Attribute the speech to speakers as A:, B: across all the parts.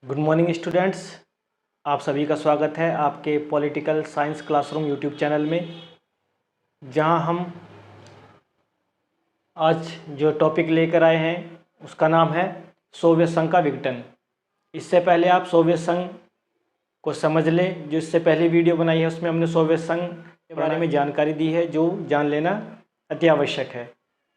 A: Good morning students. आप सभी का स्वागत है आपके political science classroom YouTube channel में, जहां हम आज जो टॉपिक लेकर आए हैं उसका नाम है सोवियत संघ का विघटन। इससे पहले आप सोवियत संघ को समझ लें। जो इससे पहले वीडियो बनाई है उसमें हमने सोवियत संघ के बारे में जानकारी दी है, जो जान लेना अति आवश्यक है।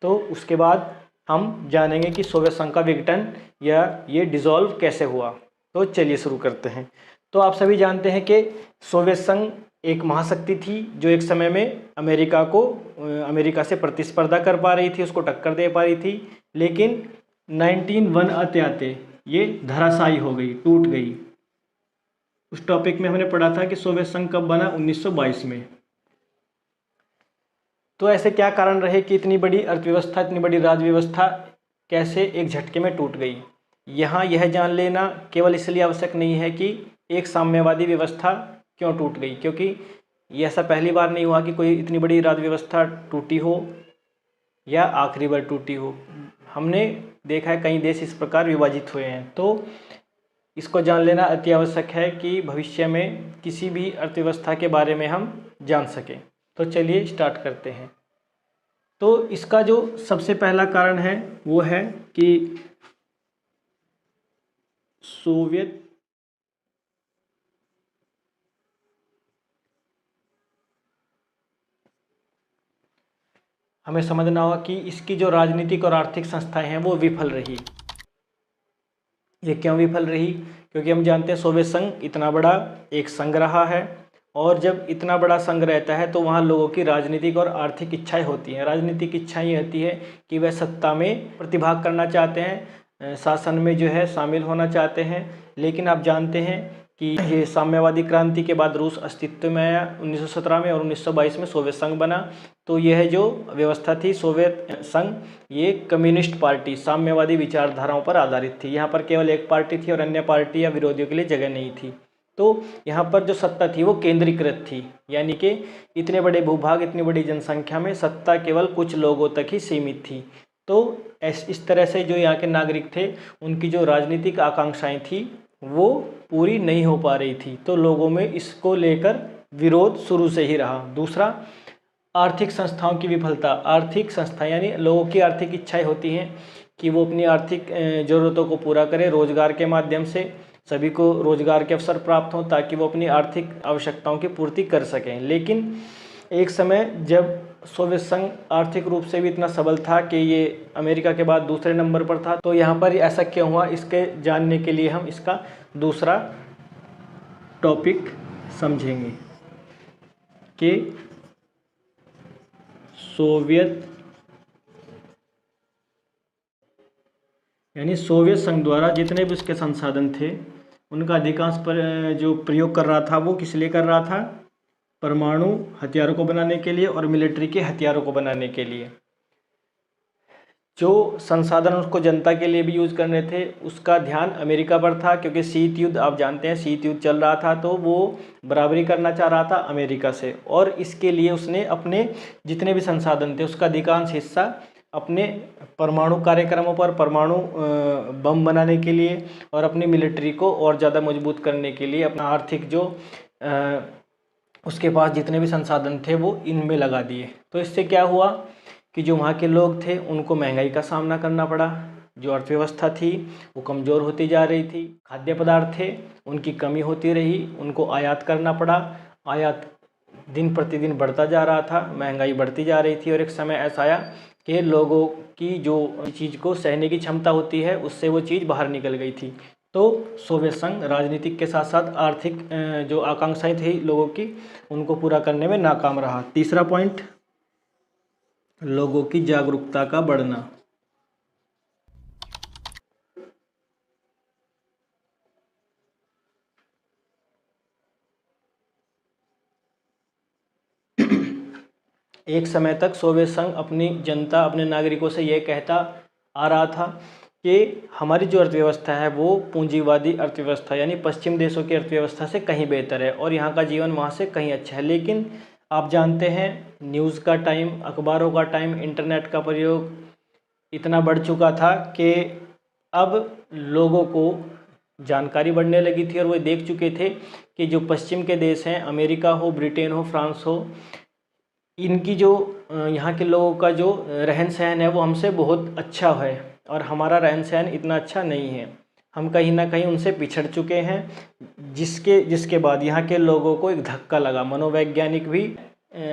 A: तो उसके बाद हम जानेंगे कि सोवियत संघ का विघटन या ये डिसॉल्व कैसे हुआ। तो चलिए शुरू करते हैं। तो आप सभी जानते हैं कि सोवियत संघ एक महाशक्ति थी जो एक समय में अमेरिका से प्रतिस्पर्धा कर पा रही थी, उसको टक्कर दे पा रही थी। लेकिन 1901 आते आते ये धराशायी हो गई, टूट गई। उस टॉपिक में हमने पढ़ा था कि सोवियत संघ कब बना, 1922 में। तो ऐसे क्या कारण रहे कि इतनी बड़ी अर्थव्यवस्था, इतनी बड़ी राजव्यवस्था कैसे एक झटके में टूट गई। यहाँ यह जान लेना केवल इसलिए आवश्यक नहीं है कि एक साम्यवादी व्यवस्था क्यों टूट गई, क्योंकि ये ऐसा पहली बार नहीं हुआ कि कोई इतनी बड़ी राजव्यवस्था टूटी हो या आखिरी बार टूटी हो। हमने देखा है कई देश इस प्रकार विभाजित हुए हैं। तो इसको जान लेना अति आवश्यक है कि भविष्य में किसी भी अर्थव्यवस्था के बारे में हम जान सकें। तो चलिए स्टार्ट करते हैं। तो इसका जो सबसे पहला कारण है वो है कि सोवियत हमें समझना होगा कि इसकी जो राजनीतिक और आर्थिक संस्थाएं हैं वो विफल रही। ये क्यों विफल रही? क्योंकि हम जानते हैं सोवियत संघ इतना बड़ा एक संघ रहा है, और जब इतना बड़ा संघ रहता है तो वहाँ लोगों की राजनीतिक और आर्थिक इच्छाएं होती हैं। राजनीतिक इच्छाएं ये होती है कि वह सत्ता में प्रतिभाग करना चाहते हैं, शासन में जो है शामिल होना चाहते हैं। लेकिन आप जानते हैं कि ये साम्यवादी क्रांति के बाद रूस अस्तित्व में आया 1917 में, और 1922 में सोवियत संघ बना। तो यह जो व्यवस्था थी सोवियत संघ, ये कम्युनिस्ट पार्टी, साम्यवादी विचारधाराओं पर आधारित थी। यहाँ पर केवल एक पार्टी थी और अन्य पार्टी या विरोधियों के लिए जगह नहीं थी। तो यहाँ पर जो सत्ता थी वो केंद्रीकृत थी, यानी कि इतने बड़े भूभाग, इतनी बड़ी जनसंख्या में सत्ता केवल कुछ लोगों तक ही सीमित थी। तो इस तरह से जो यहाँ के नागरिक थे उनकी जो राजनीतिक आकांक्षाएं थी वो पूरी नहीं हो पा रही थी। तो लोगों में इसको लेकर विरोध शुरू से ही रहा। दूसरा, आर्थिक संस्थाओं की विफलता। आर्थिक संस्था यानी लोगों की आर्थिक इच्छाएं होती हैं कि वो अपनी आर्थिक ज़रूरतों को पूरा करें रोजगार के माध्यम से, सभी को रोजगार के अवसर प्राप्त हों ताकि वो अपनी आर्थिक आवश्यकताओं की पूर्ति कर सकें। लेकिन एक समय जब सोवियत संघ आर्थिक रूप से भी इतना सबल था कि ये अमेरिका के बाद दूसरे नंबर पर था। तो यहाँ पर ऐसा क्यों हुआ, इसके जानने के लिए हम इसका दूसरा टॉपिक समझेंगे कि सोवियत संघ द्वारा जितने भी उसके संसाधन थे उनका अधिकांश पर जो प्रयोग कर रहा था वो किस लिए कर रहा था? परमाणु हथियारों को बनाने के लिए और मिलिट्री के हथियारों को बनाने के लिए। जो संसाधन उसको जनता के लिए भी यूज़ करने थे उसका ध्यान अमेरिका पर था, क्योंकि शीत युद्ध, आप जानते हैं शीत युद्ध चल रहा था। तो वो बराबरी करना चाह रहा था अमेरिका से, और इसके लिए उसने अपने जितने भी संसाधन थे उसका अधिकांश हिस्सा अपने परमाणु कार्यक्रमों पर, परमाणु बम बनाने के लिए और अपनी मिलिट्री को और ज़्यादा मजबूत करने के लिए, अपना आर्थिक जो उसके पास जितने भी संसाधन थे वो इनमें लगा दिए। तो इससे क्या हुआ कि जो वहाँ के लोग थे उनको महंगाई का सामना करना पड़ा। जो अर्थव्यवस्था थी वो कमज़ोर होती जा रही थी। खाद्य पदार्थ थे उनकी कमी होती रही, उनको आयात करना पड़ा। आयात दिन प्रतिदिन बढ़ता जा रहा था, महंगाई बढ़ती जा रही थी, और एक समय ऐसा आया कि लोगों की जो चीज़ को सहने की क्षमता होती है उससे वो चीज़ बाहर निकल गई थी। तो सोवियत संघ राजनीतिक के साथ साथ आर्थिक जो आकांक्षाएं थी लोगों की उनको पूरा करने में नाकाम रहा। तीसरा पॉइंट, लोगों की जागरूकता का बढ़ना। एक समय तक सोवियत संघ अपनी जनता, अपने नागरिकों से यह कहता आ रहा था कि हमारी जो अर्थव्यवस्था है वो पूंजीवादी अर्थव्यवस्था यानी पश्चिम देशों की अर्थव्यवस्था से कहीं बेहतर है और यहाँ का जीवन वहाँ से कहीं अच्छा है। लेकिन आप जानते हैं न्यूज़ का टाइम, अखबारों का टाइम, इंटरनेट का प्रयोग इतना बढ़ चुका था कि अब लोगों को जानकारी बढ़ने लगी थी और वो देख चुके थे कि जो पश्चिम के देश हैं, अमेरिका हो, ब्रिटेन हो, फ्रांस हो, इनकी जो यहाँ के लोगों का जो रहन सहन है वो हमसे बहुत अच्छा है और हमारा रहन सहन इतना अच्छा नहीं है। हम कहीं ना कहीं उनसे पिछड़ चुके हैं, जिसके बाद यहाँ के लोगों को एक धक्का लगा। मनोवैज्ञानिक भी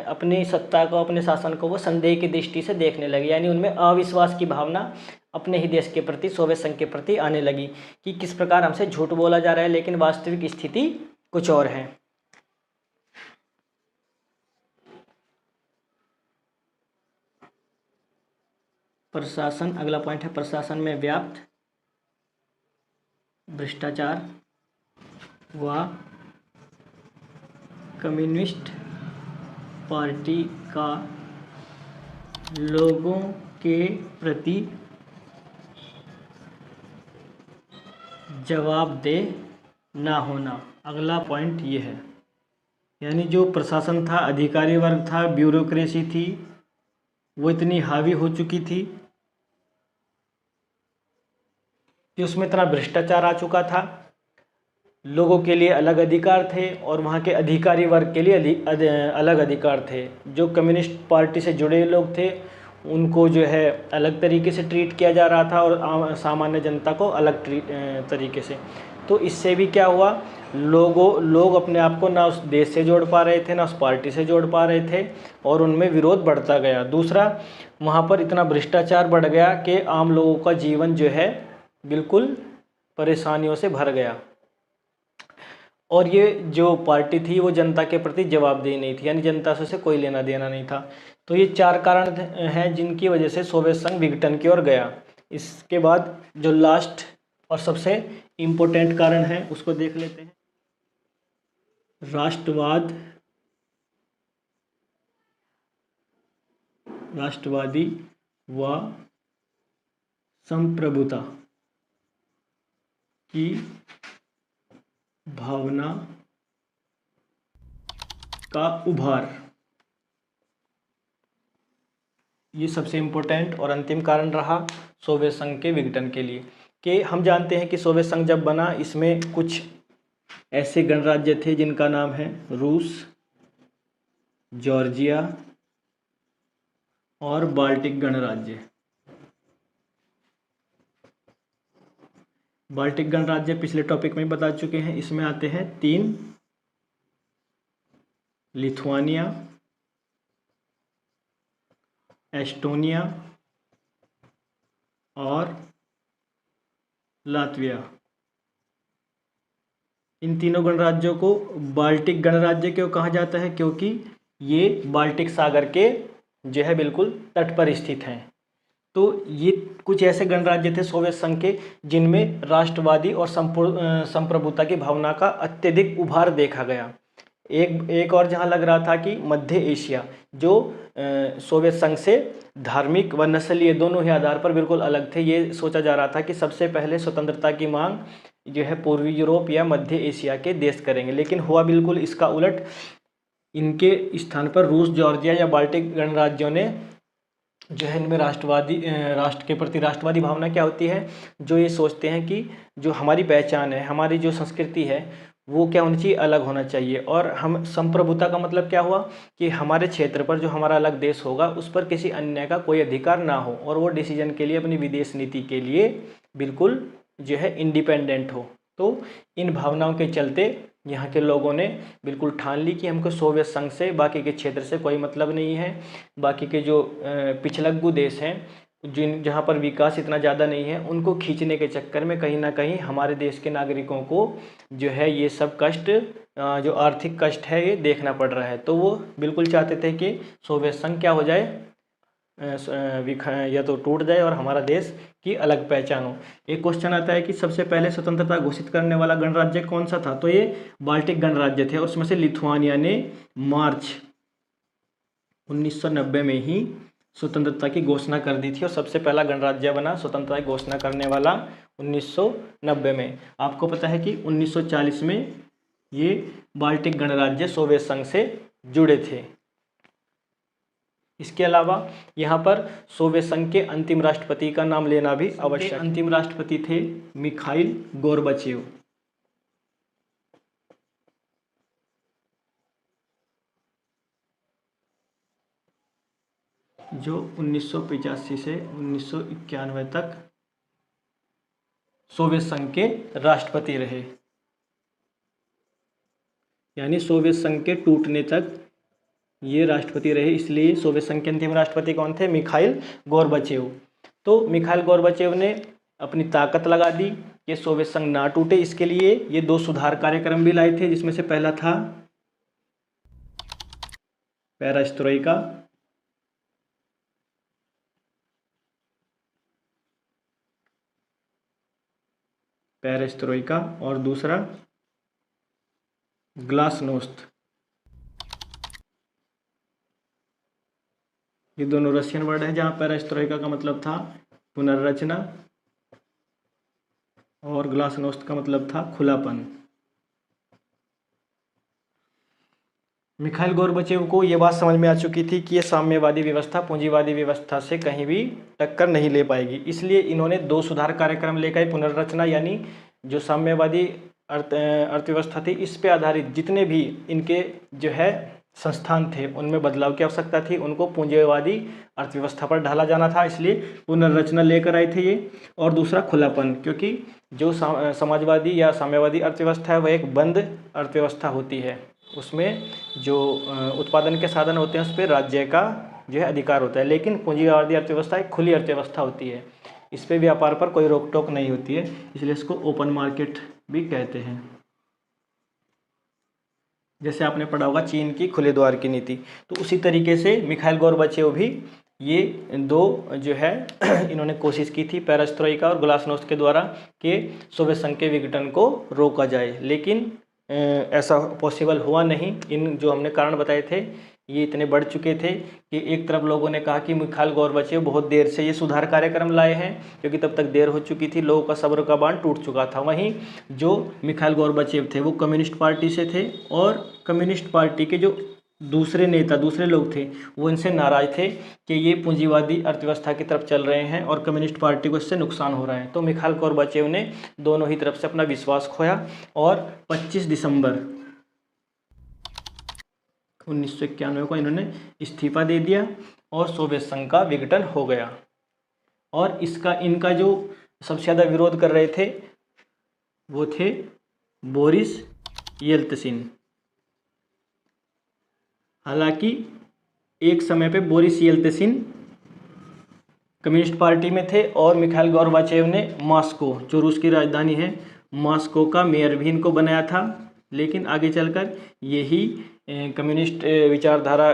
A: अपनी सत्ता को, अपने शासन को वो संदेह की दृष्टि से देखने लगे, यानी उनमें अविश्वास की भावना अपने ही देश के प्रति, सोवियत संघ के प्रति आने लगी कि किस प्रकार हमसे झूठ बोला जा रहा है, लेकिन वास्तविक स्थिति कुछ और है। प्रशासन, अगला पॉइंट है प्रशासन में व्याप्त भ्रष्टाचार व कम्युनिस्ट पार्टी का लोगों के प्रति जवाबदेह ना होना। अगला पॉइंट ये है, यानी जो प्रशासन था, अधिकारी वर्ग था, ब्यूरोक्रेसी थी, वो इतनी हावी हो चुकी थी कि उसमें इतना भ्रष्टाचार आ चुका था। लोगों के लिए अलग अधिकार थे और वहाँ के अधिकारी वर्ग के लिए अलग अधिकार थे। जो कम्युनिस्ट पार्टी से जुड़े लोग थे उनको जो है अलग तरीके से ट्रीट किया जा रहा था और सामान्य जनता को अलग तरीके से। तो इससे भी क्या हुआ, लोग अपने आप को ना उस देश से जोड़ पा रहे थे, ना उस पार्टी से जोड़ पा रहे थे और उनमें विरोध बढ़ता गया। दूसरा, वहाँ पर इतना भ्रष्टाचार बढ़ गया कि आम लोगों का जीवन जो है बिल्कुल परेशानियों से भर गया और ये जो पार्टी थी वो जनता के प्रति जवाबदेही नहीं थी, यानी जनता से कोई लेना देना नहीं था। तो ये 4 कारण हैं जिनकी वजह से सोवियत संघ विघटन की ओर गया। इसके बाद जो लास्ट और सबसे इम्पोर्टेंट कारण है उसको देख लेते हैं। राष्ट्रवादी व संप्रभुता की भावना का उभार, ये सबसे इम्पोर्टेंट और अंतिम कारण रहा सोवियत संघ के विघटन के लिए। कि हम जानते हैं कि सोवियत संघ जब बना, इसमें कुछ ऐसे गणराज्य थे जिनका नाम है रूस, जॉर्जिया और बाल्टिक गणराज्य। बाल्टिक गणराज्य पिछले टॉपिक में बता चुके हैं। इसमें आते हैं 3, लिथुआनिया, एस्टोनिया और लातविया। इन तीनों गणराज्यों को बाल्टिक गणराज्य क्यों कहा जाता है? क्योंकि ये बाल्टिक सागर के जो है बिल्कुल तट पर स्थित हैं। तो ये कुछ ऐसे गणराज्य थे सोवियत संघ के जिनमें राष्ट्रवादी और संप्रभुता की भावना का अत्यधिक उभार देखा गया। एक और जहाँ लग रहा था कि मध्य एशिया, जो सोवियत संघ से धार्मिक व नस्लीय दोनों ही आधार पर बिल्कुल अलग थे। ये सोचा जा रहा था कि सबसे पहले स्वतंत्रता की मांग जो है पूर्वी यूरोप या मध्य एशिया के देश करेंगे, लेकिन हुआ बिल्कुल इसका उलट। इनके स्थान पर रूस, जॉर्जिया या बाल्टिक गणराज्यों ने जो है इनमें राष्ट्र के प्रति राष्ट्रवादी भावना क्या होती है, जो ये सोचते हैं कि जो हमारी पहचान है, हमारी जो संस्कृति है वो क्या होनी चाहिए, अलग होना चाहिए। और हम संप्रभुता का मतलब क्या हुआ कि हमारे क्षेत्र पर जो हमारा अलग देश होगा उस पर किसी अन्य का कोई अधिकार ना हो और वो डिसीजन के लिए, अपनी विदेश नीति के लिए बिल्कुल जो है इंडिपेंडेंट हो। तो इन भावनाओं के चलते यहाँ के लोगों ने बिल्कुल ठान ली कि हमको सोवियत संघ से, बाकी के क्षेत्र से कोई मतलब नहीं है। बाकी के जो पिछलग्गू देश हैं, जहाँ पर विकास इतना ज़्यादा नहीं है, उनको खींचने के चक्कर में कहीं ना कहीं हमारे देश के नागरिकों को जो है ये सब कष्ट, जो आर्थिक कष्ट है, ये देखना पड़ रहा है। तो वो बिल्कुल चाहते थे कि सोवियत संघ क्या हो जाए, या तो टूट जाए और हमारा देश की अलग पहचान हो। एक क्वेश्चन आता है कि सबसे पहले स्वतंत्रता घोषित करने वाला गणराज्य कौन सा था? तो ये बाल्टिक गणराज्य थे और उसमें से लिथुआनिया ने मार्च 1990 में ही स्वतंत्रता की घोषणा कर दी थी और सबसे पहला गणराज्य बना स्वतंत्रता की घोषणा करने वाला 1990 में। आपको पता है कि 1940 में ये बाल्टिक गणराज्य सोवियत संघ से जुड़े थे। इसके अलावा यहाँ पर सोवियत संघ के अंतिम राष्ट्रपति का नाम लेना भी आवश्यक है। अंतिम राष्ट्रपति थे मिखाइल गोर्बाचेव, जो 1985 से 1991 तक सोवियत संघ के राष्ट्रपति रहे, यानी सोवियत संघ के टूटने तक ये राष्ट्रपति रहे। इसलिए सोवियत संघ के अंतिम राष्ट्रपति कौन थे? Mikhail Gorbachev. तो मिखाइल गोर्बाचेव ने अपनी ताकत लगा दी कि सोवियत संघ ना टूटे। इसके लिए ये 2 सुधार कार्यक्रम भी लाए थे, जिसमें से पहला था पेरेस्ट्रोइका, और दूसरा ग्लासनोस्त। ये दोनों रशियन वर्ड है, जहाँ पेरेस्ट्रोइका का मतलब था पुनर्रचना और ग्लासनोस्त का मतलब था खुलापन। मिखाइल गोर्बाचेव को ये बात समझ में आ चुकी थी कि ये साम्यवादी व्यवस्था पूंजीवादी व्यवस्था से कहीं भी टक्कर नहीं ले पाएगी। इसलिए इन्होंने 2 सुधार कार्यक्रम लेकर पुनर्रचना, यानी जो साम्यवादी अर्थव्यवस्था थी, इस पे आधारित जितने भी इनके जो है संस्थान थे उनमें बदलाव की आवश्यकता थी। उनको पूंजीवादी अर्थव्यवस्था पर ढाला जाना था, इसलिए पुनर्रचना लेकर आए थे ये। और दूसरा खुलापन, क्योंकि जो समाजवादी या साम्यवादी अर्थव्यवस्था है वह एक बंद अर्थव्यवस्था होती है। उसमें जो उत्पादन के साधन होते हैं उस पर राज्य का जो है अधिकार होता है, लेकिन पूंजीवादी अर्थव्यवस्था एक खुली अर्थव्यवस्था होती है, इस पे व्यापार पर कोई रोक टोक नहीं होती है, इसलिए इसको ओपन मार्केट भी कहते हैं। जैसे आपने पढ़ा होगा चीन की खुले द्वार की नीति, तो उसी तरीके से मिखाइल गोर्बाचेव भी ये 2 जो है इन्होंने कोशिश की थी पेरेस्ट्रोइका और ग्लासनोस्त के द्वारा कि सोवियत संघ के विघटन को रोका जाए, लेकिन ऐसा पॉसिबल हुआ नहीं। इन जो हमने कारण बताए थे ये इतने बढ़ चुके थे कि एक तरफ लोगों ने कहा कि मिखाइल गोर्बाचेव बहुत देर से ये सुधार कार्यक्रम लाए हैं, क्योंकि तब तक देर हो चुकी थी, लोगों का सब्र का बांध टूट चुका था। वहीं जो मिखाइल गोर्बाचेव थे वो कम्युनिस्ट पार्टी से थे, और कम्युनिस्ट पार्टी के जो दूसरे नेता दूसरे लोग थे वो इनसे नाराज थे कि ये पूंजीवादी अर्थव्यवस्था की तरफ चल रहे हैं और कम्युनिस्ट पार्टी को इससे नुकसान हो रहा है। तो मिखाइल गोर्बाचेव ने दोनों ही तरफ से अपना विश्वास खोया और 25 दिसंबर 1991 को इन्होंने इस्तीफा दे दिया और सोवियत संघ का विघटन हो गया। और इनका जो सबसे ज़्यादा विरोध कर रहे थे वो थे बोरिस येल्त्सिन। हालांकि एक समय पे बोरिस येल्त्सिन कम्युनिस्ट पार्टी में थे और मिखाइल गोर्बाचेव ने मॉस्को, जो रूस की राजधानी है, मॉस्को का मेयर भी इनको बनाया था। लेकिन आगे चलकर यही कम्युनिस्ट विचारधारा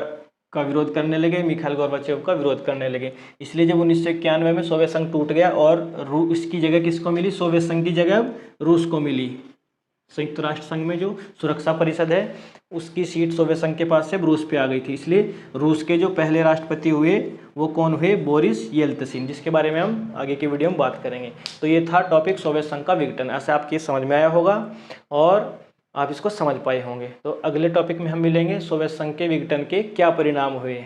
A: का विरोध करने लगे, मिखाइल गोर्बाचेव का विरोध करने लगे। इसलिए जब 1991 में सोवियत संघ टूट गया और इसकी जगह किसको मिली? सोवियत संघ की जगह रूस को मिली। संयुक्त राष्ट्र संघ में जो सुरक्षा परिषद है उसकी सीट सोवियत संघ के पास से रूस पे आ गई थी। इसलिए रूस के जो पहले राष्ट्रपति हुए वो कौन हुए? बोरिस येल्त्सिन, जिसके बारे में हम आगे की वीडियो में बात करेंगे। तो ये था टॉपिक सोवियत संघ का विघटन। ऐसे आपके समझ में आया होगा और आप इसको समझ पाए होंगे। तो अगले टॉपिक में हम मिलेंगे सोवियत संघ के विघटन के क्या परिणाम हुए।